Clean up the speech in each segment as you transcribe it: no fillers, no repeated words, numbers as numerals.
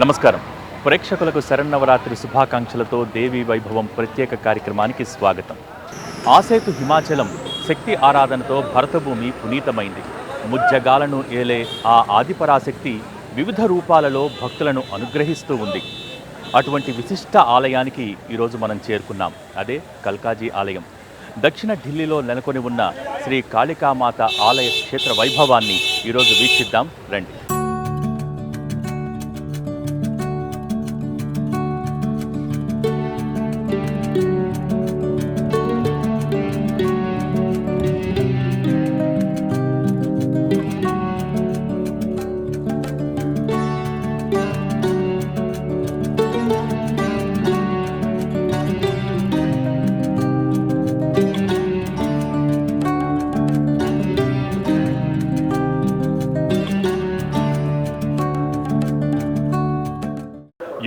నమస్కారం. ప్రేక్షకులకు శరన్నవరాత్రి శుభాకాంక్షలతో దేవీ వైభవం ప్రత్యేక కార్యక్రమానికి స్వాగతం. ఆసేతు హిమాచలం శక్తి ఆరాధనతో భరతభూమి పునీతమైంది. ముజ్జగాలను ఏలే ఆ ఆదిపరాశక్తి వివిధ రూపాలలో భక్తులను అనుగ్రహిస్తూ ఉంది. అటువంటి విశిష్ట ఆలయానికి ఈరోజు మనం చేరుకున్నాం. అదే కల్కాజీ ఆలయం. దక్షిణ ఢిల్లీలో నెలకొని ఉన్న శ్రీ కాళికామాత ఆలయ క్షేత్ర వైభవాన్ని ఈరోజు వీక్షిద్దాం రండి.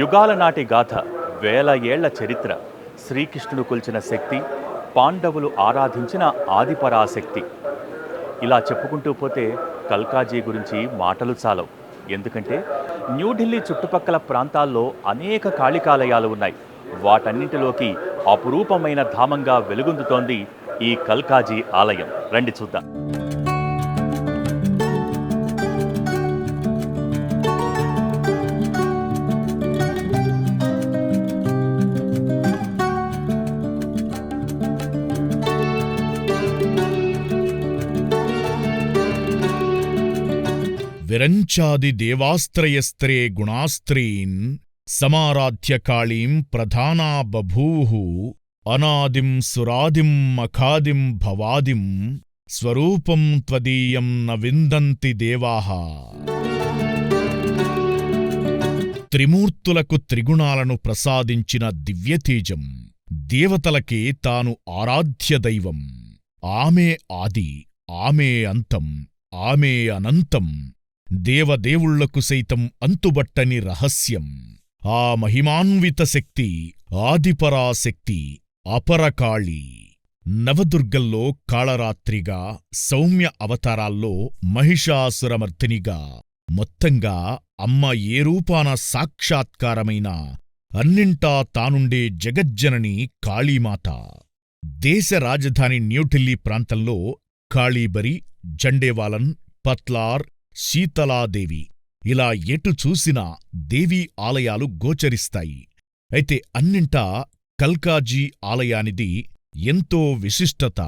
యుగాల నాటి గాథ, వేల ఏళ్ల చరిత్ర, శ్రీకృష్ణుడు కొలిచిన శక్తి, పాండవులు ఆరాధించిన ఆదిపరాశక్తి. ఇలా చెప్పుకుంటూ పోతే కల్కాజీ గురించి మాటలు చాలవు. ఎందుకంటే న్యూఢిల్లీ చుట్టుపక్కల ప్రాంతాల్లో అనేక కాళికాలయాలు ఉన్నాయి. వాటన్నింటిలోకి అపురూపమైన ధామంగా వెలుగొందుతోంది ఈ కల్కాజీ ఆలయం. రండి చూద్దాం. విరంచాది దేవాస్త్రయస్త్రే గుణాస్త్రీన్ సమారాధ్య కాళీం ప్రధానా బభూవుః అనాదిం సురాదిం మఖాదిం భవాదిం స్వరూపం త్వదీయం న విందంతి దేవాః. త్రిమూర్తులకు త్రిగుణాలను ప్రసాదించిన దివ్యతేజం, దేవతలకే తాను ఆరాధ్యదైవం. ఆమె ఆది, ఆమె అంతం, ఆమె అనంతం, దేవదేవుళ్లకు సైతం అంతుబట్టని రహస్యం. ఆ మహిమాన్విత శక్తి ఆదిపరాశక్తి, అపరకాళి. నవదుర్గల్లో కాళరాత్రిగా, సౌమ్య అవతారాల్లో మహిషాసురమర్దినిగా, మొత్తంగా అమ్మ ఏ రూపాన సాక్షాత్కారమైనా అన్నింటా తానుండే జగజ్జనని కాళీమాత. దేశ రాజధాని న్యూఢిల్లీ ప్రాంతంలో కాళీబరి, జండేవాలన్, పత్లార్, శీతలాదేవి ఇలా ఎటు చూసినా దేవీ ఆలయాలు గోచరిస్తాయి. అయితే అన్నింటా కల్కాజీ ఆలయానిది ఎంతో విశిష్టత.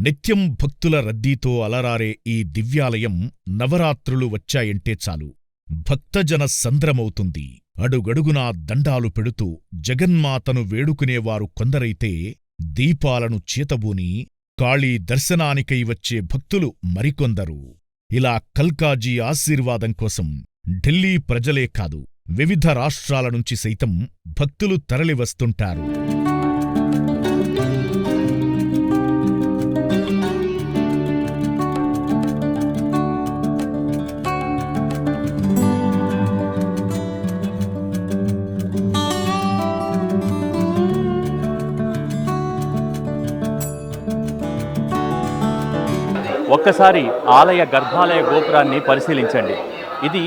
నిత్యం భక్తుల రద్దీతో అలరారే ఈ దివ్యాలయం నవరాత్రులు వచ్చాయంటే చాలు భక్తజన సంద్రమవుతుంది. అడుగడుగునా దండాలు పెడుతూ జగన్మాతను వేడుకునేవారు కొందరైతే దీపాలను చేతబూని కాళీ దర్శనానికై వచ్చే భక్తులు మరికొందరు. ఇలా కల్కాజీ ఆశీర్వాదం కోసం ఢిల్లీ ప్రజలే కాదు, వివిధ రాష్ట్రాల నుంచి సైతం భక్తులు తరలివస్తుంటారు. ఒక్కసారి ఆలయ గర్భాలయ గోపురాన్ని పరిశీలించండి. ఇది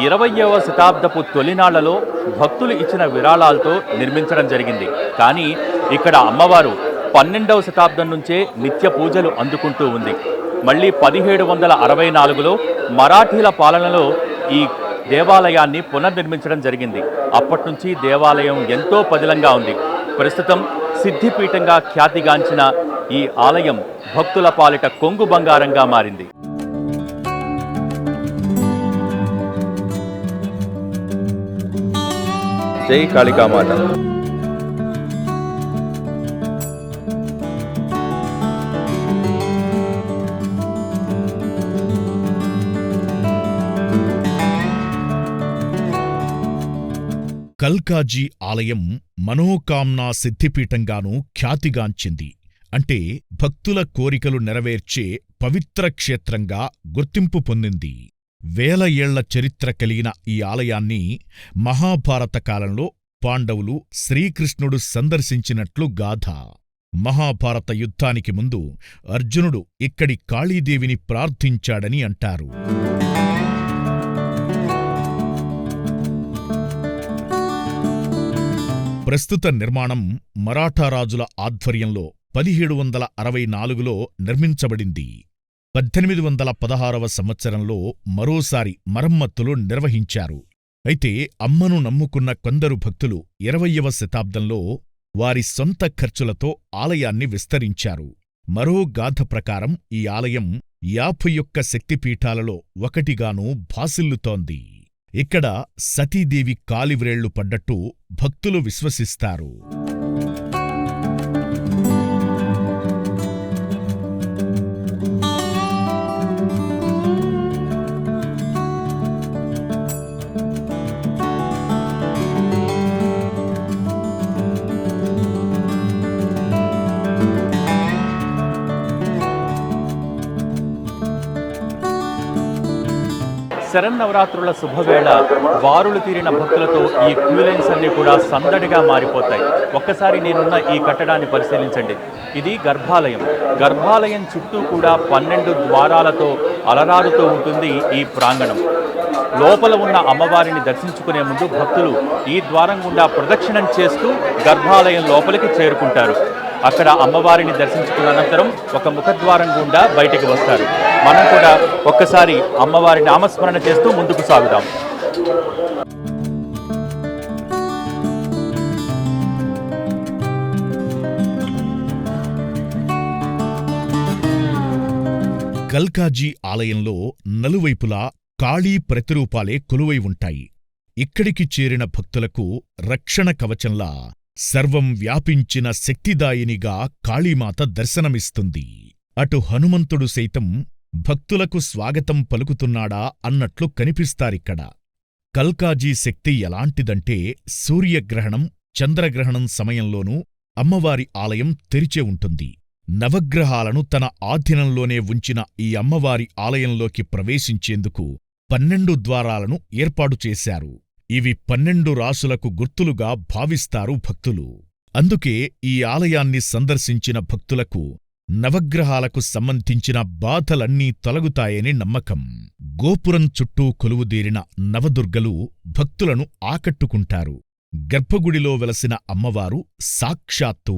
20వ శతాబ్దపు తొలినాళ్లలో భక్తులు ఇచ్చిన విరాళాలతో నిర్మించడం జరిగింది. కానీ ఇక్కడ అమ్మవారు 12వ శతాబ్దం నుంచే నిత్య పూజలు అందుకుంటూ ఉంది. మళ్ళీ 1764లో మరాఠీల పాలనలో ఈ దేవాలయాన్ని పునర్నిర్మించడం జరిగింది. అప్పట్నుంచి దేవాలయం ఎంతో పదిలంగా ఉంది. ప్రస్తుతం సిద్ధిపీఠంగా ఖ్యాతిగాంచిన ఈ ఆలయం భక్తుల పాలిట కొంగు బంగారంగా మారింది. జై కాళికామాత. కల్కాజీ ఆలయం మనోకామ్నా సిద్ధిపీఠంగానూ ఖ్యాతిగాంచింది. అంటే భక్తుల కోరికలు నెరవేర్చే పవిత్ర క్షేత్రంగా గుర్తింపు పొందింది. వేల ఏళ్ల చరిత్ర కలిగిన ఈ ఆలయాన్ని మహాభారత కాలంలో పాండవులు శ్రీకృష్ణుడు సందర్శించినట్లు గాథ. మహాభారత యుద్ధానికి ముందు అర్జునుడు ఇక్కడి కాళీదేవిని ప్రార్థించాడని అంటారు. ప్రస్తుత నిర్మాణం మరాఠారాజుల ఆధ్వర్యంలో 1764లో నిర్మించబడింది. 1816వ సంవత్సరంలో మరోసారి మరమ్మతులు నిర్వహించారు. అయితే అమ్మను నమ్ముకున్న కొందరు భక్తులు 20వ శతాబ్దంలో వారి సొంత ఖర్చులతో ఆలయాన్ని విస్తరించారు. మరో గాథ ప్రకారం ఈ ఆలయం 51 శక్తిపీఠాలలో ఒకటిగానూ భాసిల్లుతోంది. ఇక్కడ సతీదేవి కాలివ్రేళ్లు పడ్డట్టు భక్తులు విశ్వసిస్తారు. శరన్నవరాత్రుల శుభవేళ వారులు తీరిన భక్తులతో ఈ క్యూ లైన్స్ అన్నీ కూడా సందడిగా మారిపోతాయి. ఒక్కసారి నేనున్న ఈ కట్టడాన్ని పరిశీలించండి. ఇది గర్భాలయం. గర్భాలయం చుట్టూ కూడా 12 ద్వారాలతో అలరారుతూ ఉంటుంది ఈ ప్రాంగణం. లోపల ఉన్న అమ్మవారిని దర్శించుకునే ముందు భక్తులు ఈ ద్వారం గుండా ప్రదక్షిణం చేస్తూ గర్భాలయం లోపలికి చేరుకుంటారు. అక్కడ అమ్మవారిని దర్శించుకున్న అనంతరం ఒక ముఖద్వారం గుండా బయటికి వస్తారు. మనం కూడా ఒక్కసారి అమ్మవారి నామస్మరణ చేస్తూ ముందుకు సాగుదాం. కల్కాజీ ఆలయంలో నలువైపులా కాళీ ప్రతిరూపాలే కొలువై ఉంటాయి. ఇక్కడికి చేరిన భక్తులకు రక్షణ కవచంలా సర్వం వ్యాపించిన శక్తిదాయినిగా కాళీమాత దర్శనమిస్తుంది. అటు హనుమంతుడు సైతం భక్తులకు స్వాగతం పలుకుతున్నాడా అన్నట్లు కనిపిస్తారిక్కడ. కల్కాజీ శక్తి ఎలాంటిదంటే సూర్యగ్రహణం, చంద్రగ్రహణం సమయంలోనూ అమ్మవారి ఆలయం తెరిచే ఉంటుంది. నవగ్రహాలను తన ఆధీనంలోనే ఉంచిన ఈ అమ్మవారి ఆలయంలోకి ప్రవేశించేందుకు 12 ద్వారాలను ఏర్పాటు చేశారు. ఇవి 12 రాసులకు గుర్తులుగా భావిస్తారు భక్తులు. అందుకే ఈ ఆలయాన్ని సందర్శించిన భక్తులకు నవగ్రహాలకు సంబంధించిన బాధలన్నీ తొలగుతాయని నమ్మకం. గోపురం చుట్టూ కొలువుదీరిన నవదుర్గలు భక్తులను ఆకట్టుకుంటారు. గర్భగుడిలో వెలసిన అమ్మవారు సాక్షాత్తు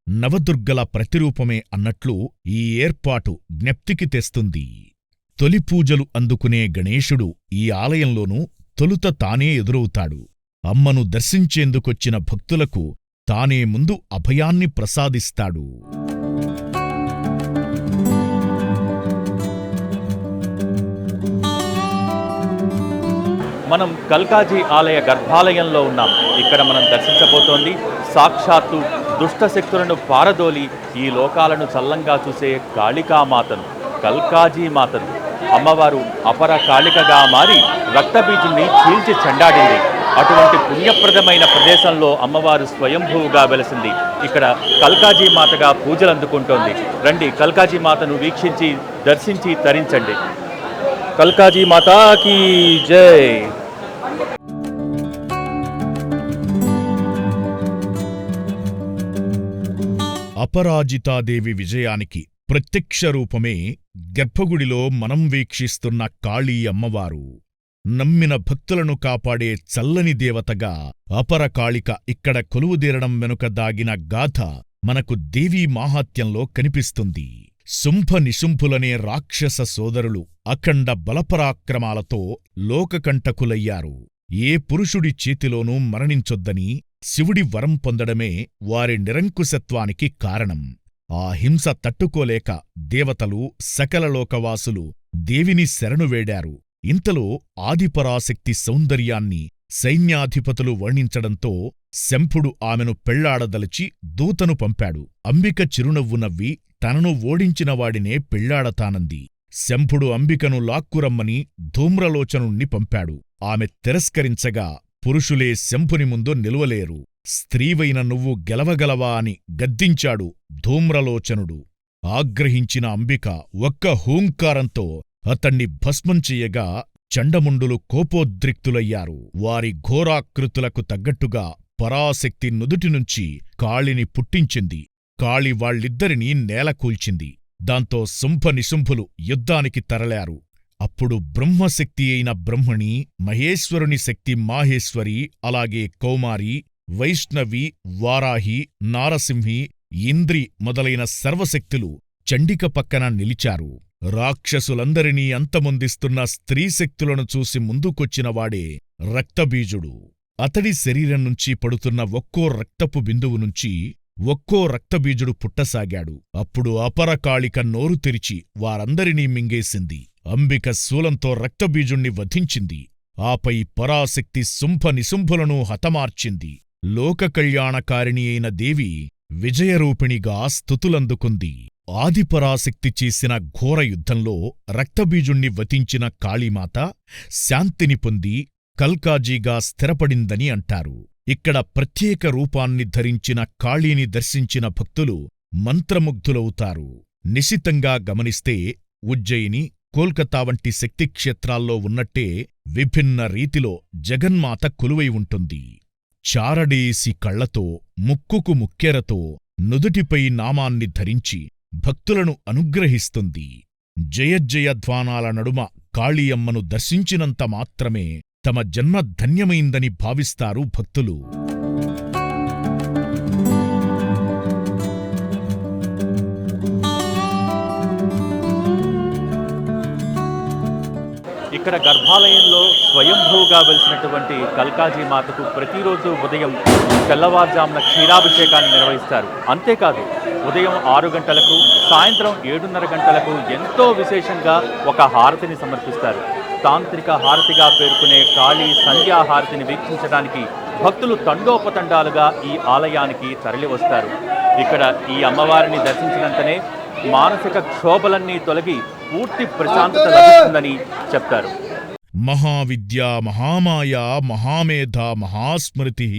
నవదుర్గల ప్రతిరూపమే అన్నట్లు ఈ ఏర్పాటు జ్ఞప్తికి తెస్తుంది. తొలి పూజలు అందుకునే గణేశుడు ఈ ఆలయంలోనూ తొలుత తానే ఎదురవుతాడు. అమ్మను దర్శించేందుకొచ్చిన భక్తులకు తానే ముందు అభయాన్ని ప్రసాదిస్తాడు. మనం కల్కాజీ ఆలయ గర్భాలయంలో ఉన్నాం. ఇక్కడ మనం దర్శించబోతోంది సాక్షాత్తు దుష్టశక్తులను పారదోలి ఈ లోకాలను చల్లంగా చూసే కాళికామాతను, కల్కాజీ మాతను. అమ్మవారు అపర కాళికగా మారి రక్తబీజుల్ని చీల్చి చెండాడింది. అటువంటి పుణ్యప్రదమైన ప్రదేశంలో అమ్మవారు స్వయంభూగా వెలసింది. ఇక్కడ కల్కాజీ మాతగా పూజలు అందుకుంటోంది. రండి, కల్కాజీ మాతను వీక్షించి దర్శించి తరించండి. కల్కాజీ మాతాకి జై. అపరాజితాదేవి విజయానికి ప్రత్యక్ష రూపమే గర్భగుడిలో మనం వీక్షిస్తున్న కాళీ అమ్మవారు. నమ్మిన భక్తులను కాపాడే చల్లని దేవతగా అపరకాళిక ఇక్కడ కొలువుదీరడం వెనుక దాగిన గాథ మనకు దేవీ మాహాత్యంలో కనిపిస్తుంది. శుంభ నిశుంభులనే రాక్షస సోదరులు అఖండ బలపరాక్రమాలతో లోకకంటకులయ్యారు. ఏ పురుషుడి చేతిలోనూ మరణించొద్దని శివుడి వరం పొందడమే వారి నిరంకుశత్వానికి కారణం. ఆ హింస తట్టుకోలేక దేవతలు, సకల లోకవాసులు దేవిని శరణువేడారు. ఇంతలో ఆదిపరాశక్తి సౌందర్యాన్ని సైన్యాధిపతులు వర్ణించడంతో శంభుడు ఆమెను పెళ్లాడదలిచి దూతను పంపాడు. అంబిక చిరునవ్వు నవ్వి తనను ఓడించినవాడినే పెళ్లాడతానంది. శంభుడు అంబికను లాక్కురమ్మని ధూమ్రలోచనుణ్ణి పంపాడు. ఆమె తిరస్కరించగా పురుషులే శంభుని ముందు నిలువలేరు. స్త్రీవైన నువ్వు గెలవగలవా అని గద్దించాడు ధూమ్రలోచనుడు. ఆగ్రహించిన అంబిక ఒక్క హూంకారంతో అతణ్ణి భస్మం చెయ్యగా చండముండులు కోపోద్రిక్తులయ్యారు. వారి ఘోరాకృతులకు తగ్గట్టుగా పరాశక్తి నుదుటి నుంచి కాళిని పుట్టించింది. కాళి వాళ్ళిద్దరినీ నేలకూల్చింది. దాంతో శుంభనిశుంభులు యుద్ధానికి తరలారు. అప్పుడు బ్రహ్మశక్తి అయిన బ్రహ్మణి, మహేశ్వరుని శక్తి మాహేశ్వరి, అలాగే కౌమారి, వైష్ణవి, వారాహి, నారసింహి, ఇంద్రి మొదలైన సర్వశక్తులు చండిక పక్కన నిలిచారు. రాక్షసులందరినీ అంతమొందిస్తున్న స్త్రీశక్తులను చూసి ముందుకొచ్చినవాడే రక్తబీజుడు. అతడి శరీరం నుంచి పడుతున్న ఒక్కో రక్తపు బిందువు నుంచి ఒక్కో రక్తబీజుడు పుట్టసాగాడు. అప్పుడు అపరకాళిక నోరు తెరిచి వారందరినీ మింగేసింది. అంబిక శూలంతో రక్తబీజుణ్ణి వధించింది. ఆపై పరాశక్తి శుంభనిశుంభులను హతమార్చింది. లోకకళ్యాణకారిణి అయిన దేవి విజయరూపిణిగా స్తుతులందుకుంది. ఆదిపరాశక్తి చేసిన ఘోర యుద్ధంలో రక్తబీజుణ్ణి వధించిన కాళీమాత శాంతిని పొంది కల్కాజీగా స్థిరపడిందని అంటారు. ఇక్కడ ప్రత్యేక రూపాన్ని ధరించిన కాళీని దర్శించిన భక్తులు మంత్రముగ్ధులవుతారు. నిశితంగా గమనిస్తే ఉజ్జయిని, కోల్కతా వంటి శక్తిక్షేత్రాల్లో ఉన్నట్టే విభిన్న రీతిలో జగన్మాత కొలువై ఉంటుంది. చారడేసి కళ్లతో, ముక్కుకు ముక్కెరతో, నుదుటిపై నామాన్ని ధరించి భక్తులను అనుగ్రహిస్తుంది. జయజయధ్వానాల నడుమ కాళీయమ్మను దర్శించినంత మాత్రమే తమ జన్మ ధన్యమైందని భావిస్తారు భక్తులు. ఇక్కడ గర్భాలయంలో స్వయంభూగా వెలిసినటువంటి కల్కాజీ మాతకు ప్రతిరోజు ఉదయం తెల్లవారుజామున క్షీరాభిషేకాన్ని నిర్వహిస్తారు. అంతేకాదు ఉదయం 6 గంటలకు, సాయంత్రం 7:30 గంటలకు ఎంతో విశేషంగా ఒక హారతిని సమర్పిస్తారు. తాంత్రిక హారతిగా పేర్కొనే కాళీ సంధ్యా హారతిని వీక్షించడానికి భక్తులు తండోపతండాలుగా ఈ ఆలయానికి తరలివస్తారు. ఇక్కడ ఈ అమ్మవారిని దర్శించినంతనే మానసిక క్షోభలన్నీ తొలగి పూర్తి ప్రశాంతత లభిస్తుందని చెప్తారు. మహావిద్యా మహామాయా మహామేధ మహాస్మృతి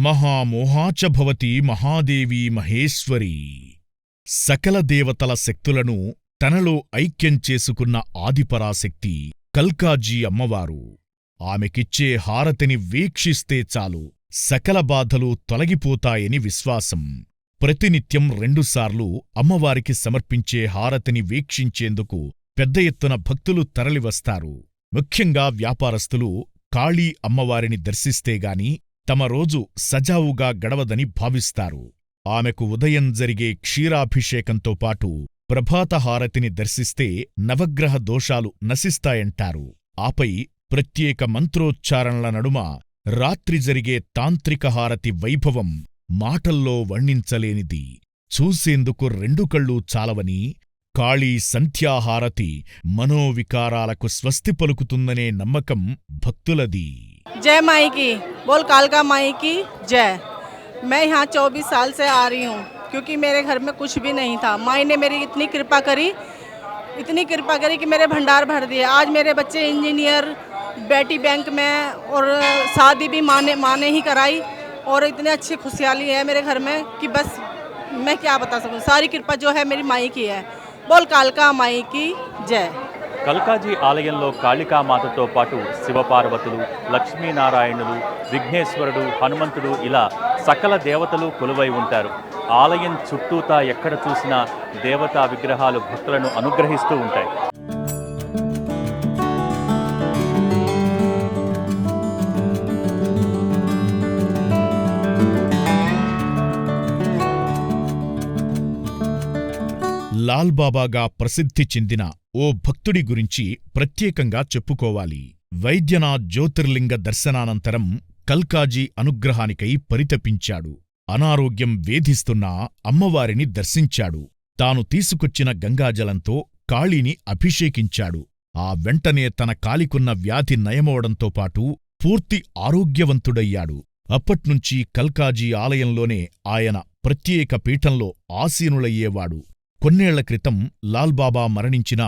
మహామోహాచ భవతి మహాదేవి మహేశ్వరి. సకల దేవతల శక్తులను తనలో ఐక్యం చేసుకున్న ఆదిపరాశక్తి కల్కాజీ అమ్మవారు. ఆమెకిచ్చే హారతిని వీక్షిస్తే చాలు సకల బాధలు తొలగిపోతాయని విశ్వాసం. ప్రతినిత్యం 2 సార్లు అమ్మవారికి సమర్పించే హారతిని వీక్షించేందుకు పెద్ద ఎత్తున భక్తులు తరలివస్తారు. ముఖ్యంగా వ్యాపారస్తులు కాళీ అమ్మవారిని దర్శిస్తేగాని తమ రోజు సజావుగా గడవదని భావిస్తారు. ఆమెకు ఉదయం జరిగే క్షీరాభిషేకంతో పాటు ప్రభాతహారతిని దర్శిస్తే నవగ్రహ దోషాలు నశిస్తాయంటారు. ఆపై ప్రత్యేక మంత్రోచ్చారణల నడుమ రాత్రి జరిగే తాంత్రిక హారతి వైభవం మాటల్లో వర్ణించలేనిది. చూసేందుకు 2 కళ్ళు చాలవని కాళీ సంధ్యాహారతి మనోవికారాలకు స్వస్తి పలుకుతుందనే నమ్మకం భక్తులది. जय माई की, बोल कालका माई की जय। मैं यहाँ 24 साल से आ रही हूँ क्योंकि मेरे घर में कुछ भी नहीं था। माई ने मेरी इतनी कृपा करी कि मेरे भंडार भर दिए। आज मेरे बच्चे इंजीनियर, बेटी बैंक में, और शादी भी माँ ने ही कराई, और इतनी अच्छी खुशहाली है मेरे घर में कि बस मैं क्या बता सकूँ। सारी कृपा जो है मेरी माई की है। बोल कालका माई की जय। కల్కాజీ ఆలయంలో కాళికామాతతో పాటు శివపార్వతులు, లక్ష్మీనారాయణులు, విఘ్నేశ్వరుడు, హనుమంతుడు ఇలా సకల దేవతలు కొలువై ఉంటారు. ఆలయం చుట్టూతా ఎక్కడ చూసినా దేవతా విగ్రహాలు భక్తులను అనుగ్రహిస్తూ ఉంటాయి. లాల్బాబాగా ప్రసిద్ధి చెందిన ఓ భక్తుడి గురించి ప్రత్యేకంగా చెప్పుకోవాలి. వైద్యనాథ్ జ్యోతిర్లింగ దర్శనానంతరం కల్కాజీ అనుగ్రహానికై పరితపించాడు. అనారోగ్యం వేధిస్తున్నా అమ్మవారిని దర్శించాడు. తాను తీసుకొచ్చిన గంగాజలంతో కాళీని అభిషేకించాడు. ఆ వెంటనే తన కాలికున్న వ్యాధి నయమవడంతో పాటు పూర్తి ఆరోగ్యవంతుడయ్యాడు. అప్పట్నుంచి కల్కాజీ ఆలయంలోనే ఆయన ప్రత్యేక పీఠంలో ఆసీనులయ్యేవాడు. కొన్నేళ్ల క్రితం లాల్బాబా మరణించినా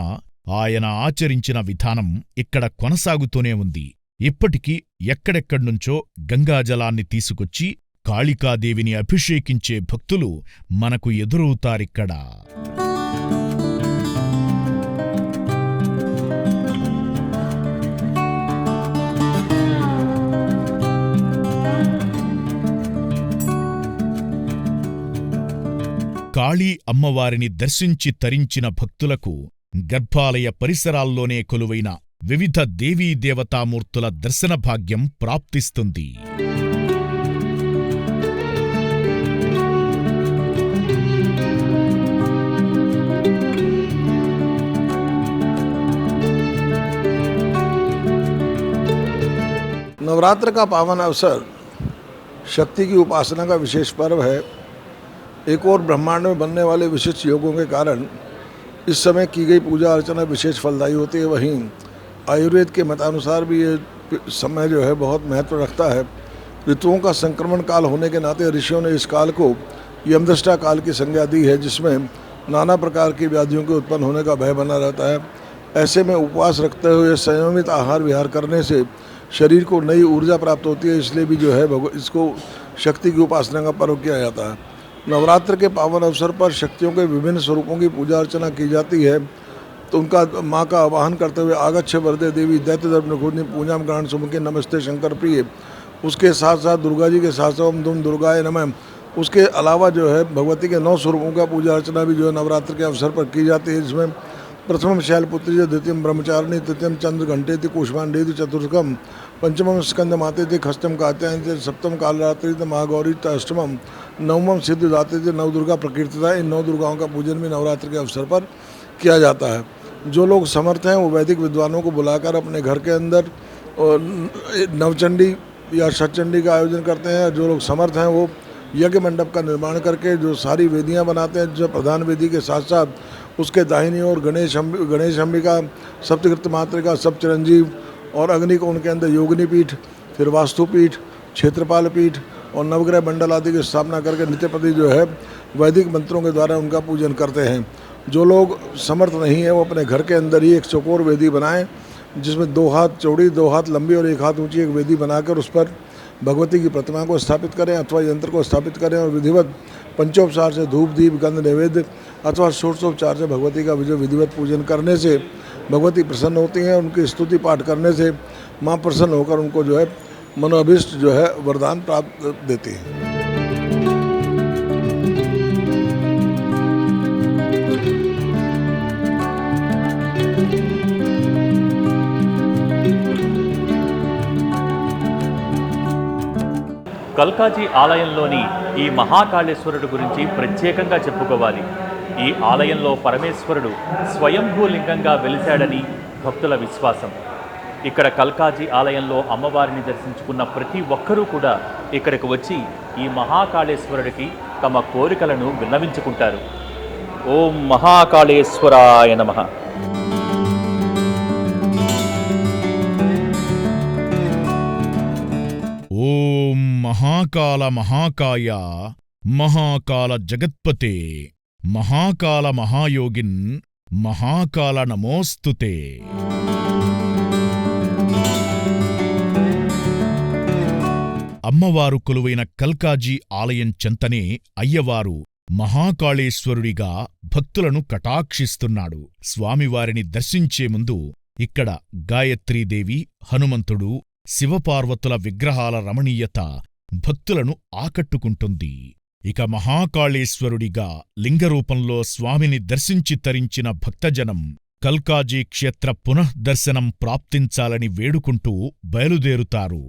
ఆయన ఆచరించిన విధానం ఇక్కడ కొనసాగుతూనే ఉంది. ఇప్పటికీ ఎక్కడెక్కడ్నుంచో గంగాజలాన్ని తీసుకొచ్చి కాళికాదేవిని అభిషేకించే భక్తులు మనకు ఎదురవుతారిక్కడ. కాళీ అమ్మవారిని దర్శించి తరించిన భక్తులకు గర్భాలయ పరిసరాల్లోనే కొలువైన వివిధ దేవీదేవతామూర్తుల దర్శన భాగ్యం ప్రాప్తిస్తుంది. नवरात्र का पावन अवसर शक्ति की उपासना का विशेष पर्व है। एक और ब्रह्मांड में बनने वाले विशिष्ट योगों के कारण इस समय की गई पूजा अर्चना विशेष फलदायी होती है। वहीं आयुर्वेद के मतानुसार भी ये समय जो है बहुत महत्व रखता है। ऋतुओं का संक्रमण काल होने के नाते ऋषियों ने इस काल को यमदृष्टा काल की संज्ञा दी है, जिसमें नाना प्रकार की व्याधियों के उत्पन्न होने का भय बना रहता है। ऐसे में उपवास रखते हुए संयमित आहार विहार करने से शरीर को नई ऊर्जा प्राप्त होती है, इसलिए भी जो है इसको शक्ति की उपासना का पर्व किया जाता है। नवरात्र के पावन अवसर पर शक्तियों के विभिन्न स्वरूपों की पूजा अर्चना की जाती है। तो उनका माँ का आवाहन करते हुए आगच्छ वरदे देवी दैत्य दर्प निखुदनी पूजाम ग्रहण सुमुखे नमस्ते शंकर प्रिय, उसके साथ साथ दुर्गा जी के साथ साथ ओम दुम दुर्गाय नमः, उसके अलावा जो है भगवती के 9 स्वरूपों का पूजा अर्चना भी जो है नवरात्र के अवसर पर की जाती है, जिसमें प्रथमम शैलपुत्री, द्वितीयम ब्रह्मचारिणी, तृतीयम चंद्र घंटेति कुष्मांडेति, चतुर्थकम पंचमम स्कंद मातेति, खष्टम कात्यायनी, सप्तम कालरात्रि, महागौरी, अष्टमम नवमम सिद्धिदात्री, नव दुर्गा प्रकीर्तिता। इन 9 दुर्गाओं का पूजन भी नवरात्र के अवसर पर किया जाता है। जो लोग समर्थ हैं वो वैदिक विद्वानों को बुलाकर अपने घर के अंदर नवचंडी या शतचंडी का आयोजन करते हैं। जो लोग समर्थ हैं वो यज्ञ मंडप का निर्माण करके जो सारी वेदियां बनाते हैं, जो प्रधान वेदी के साथ साथ उसके दाहिनी ओर गणेश अंबिका, सप्तकृत मातृका, सप्तचिरंजीव और अग्नि को उनके अंदर योगिनी पीठ, फिर वास्तुपीठ, क्षेत्रपाल पीठ और नवग्रह मंडल आदि की स्थापना करके नित्यप्रति जो है वैदिक मंत्रों के द्वारा उनका पूजन करते हैं। जो लोग समर्थ नहीं है वो अपने घर के अंदर ही एक चौकोर वेदी बनाएं, जिसमें 2 हाथ चौड़ी, 2 हाथ लंबी और 1 हाथ ऊंची एक वेदी बनाकर उस पर भगवती की प्रतिमा को स्थापित करें अथवा यंत्र को स्थापित करें और विधिवत पंचोपचार से धूप दीप गंध नैवेद्य अथवा षोडशोपचार से भगवती का विधिवत पूजन करने से भगवती प्रसन्न होती हैं। उनकी स्तुति पाठ करने से माँ प्रसन्न होकर उनको जो है मनोअभिष्ट जो है वरदान प्राप्त देती है। కల్కాజీ ఆలయంలోని ఈ మహాకాళేశ్వరుడు గురించి ప్రత్యేకంగా చెప్పుకోవాలి. ఈ ఆలయంలో పరమేశ్వరుడు స్వయంభూలింగంగా వెలిశాడని భక్తుల విశ్వాసం. ఇక్కడ కల్కాజీ ఆలయంలో అమ్మవారిని దర్శించుకున్న ప్రతి ఒక్కరూ కూడా ఇక్కడికి వచ్చి ఈ మహాకాళేశ్వరుడికి తమ కోరికలను విన్నవించుకుంటారు. ఓం మహాకాళేశ్వరాయ నమః. ఓం మహాకాల మహాకాయ మహాకాల జగత్పతే మహాకాల మహాయోగిన్ మహాకాల నమోస్తుతే. అమ్మవారు కొలువైన కల్కాజీ ఆలయం చెంతనే అయ్యవారు మహాకాళేశ్వరుడిగా భక్తులను కటాక్షిస్తున్నాడు. స్వామివారిని దర్శించే ముందు ఇక్కడ గాయత్రీదేవి, హనుమంతుడు, శివపార్వతుల విగ్రహాల రమణీయత భక్తులను ఆకట్టుకుంటుంది. ఇక మహాకాళేశ్వరుడిగా లింగరూపంలో స్వామిని దర్శించి తరించిన భక్తజనం కల్కాజీ క్షేత్ర పునఃదర్శనం ప్రాప్తించాలని వేడుకుంటూ బయలుదేరుతారు.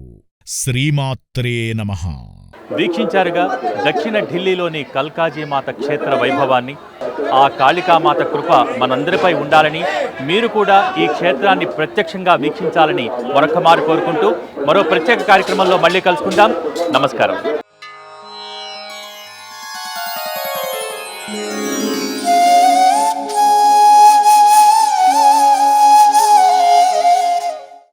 శ్రీమాత్రే నమః. వీక్షించారుగా దక్షిణ ఢిల్లీలోని కల్కాజీమాత క్షేత్ర వైభవాన్ని. ఆ కాళికామాత కృప మనందరిపై ఉండాలని, మీరు కూడా ఈ క్షేత్రాన్ని ప్రత్యక్షంగా వీక్షించాలని మరొకమారు కోరుకుంటూ మరో ప్రత్యేక కార్యక్రమంలో మళ్ళీ కలుసుకుందాం. నమస్కారం.